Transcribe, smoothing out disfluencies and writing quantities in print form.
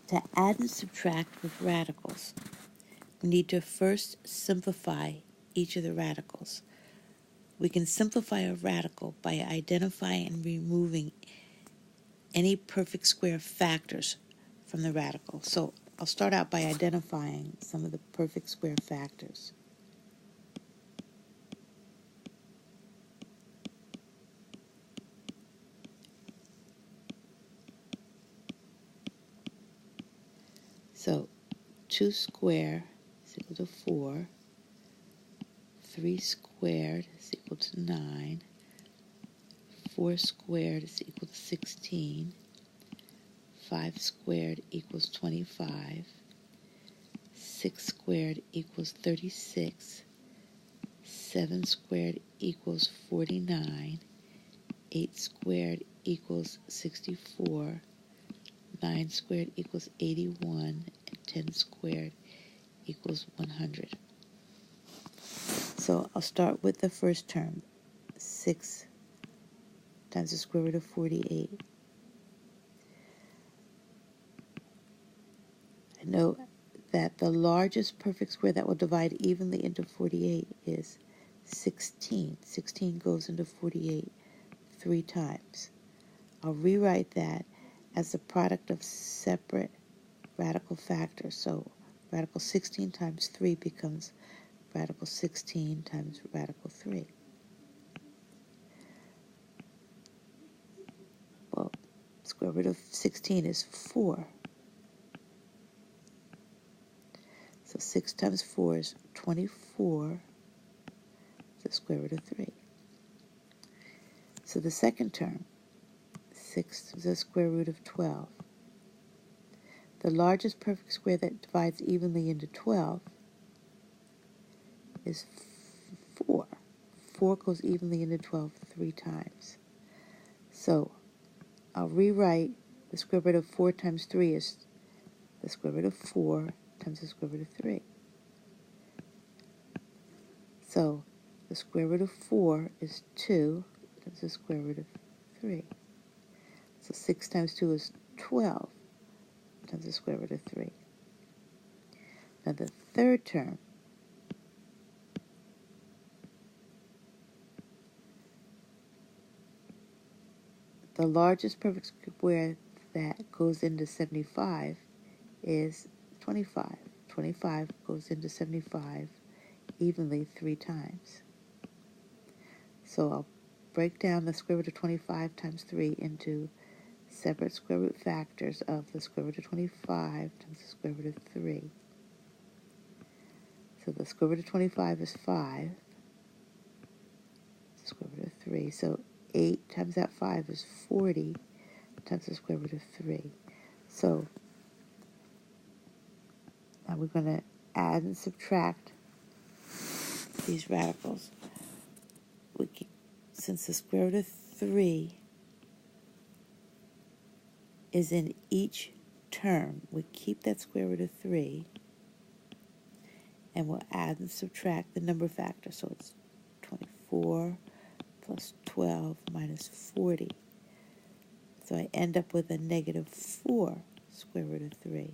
To add and subtract with radicals, we need to first simplify each of the radicals. We can simplify a radical by identifying and removing any perfect square factors from the radical. So I'll start out by identifying some of the perfect square factors. So 2 squared is equal to 4, 3 squared is equal to 9, 4 squared is equal to 16, 5 squared equals 25, 6 squared equals 36, 7 squared equals 49, 8 squared equals 64, 9 squared equals 81, and 10 squared equals 100. So I'll start with the first term, 6 times the square root of 48. I know that the largest perfect square that will divide evenly into 48 is 16. 16 goes into 48 3 times. I'll rewrite that as the product of separate radical factors. So radical 16 times 3 becomes radical 16 times radical 3. Well, square root of 16 is 4. So 6 times 4 is 24, the square root of 3. So the second term, 6 to the square root of 12. The largest perfect square that divides evenly into 12 is 4. 4 goes evenly into 12 3 times. So I'll rewrite the square root of 4 times 3 as the square root of 4 times the square root of 3. So the square root of 4 is 2 times the square root of 3. So 6 times 2 is 12 times the square root of 3. Now the third term, the largest perfect square that goes into 75 is 25. 25 goes into 75 evenly 3 times. So I'll break down the square root of 25 times 3 into separate square root factors of the square root of 25 times the square root of 3. So the square root of 25 is 5. The square root of 3. So 8 times that 5 is 40 times the square root of 3. So now we're going to add and subtract these radicals. Since the square root of 3 is in each term, we keep that square root of 3 and we'll add and subtract the number factor. So it's 24 plus 12 minus 40. So I end up with a negative 4 square root of 3.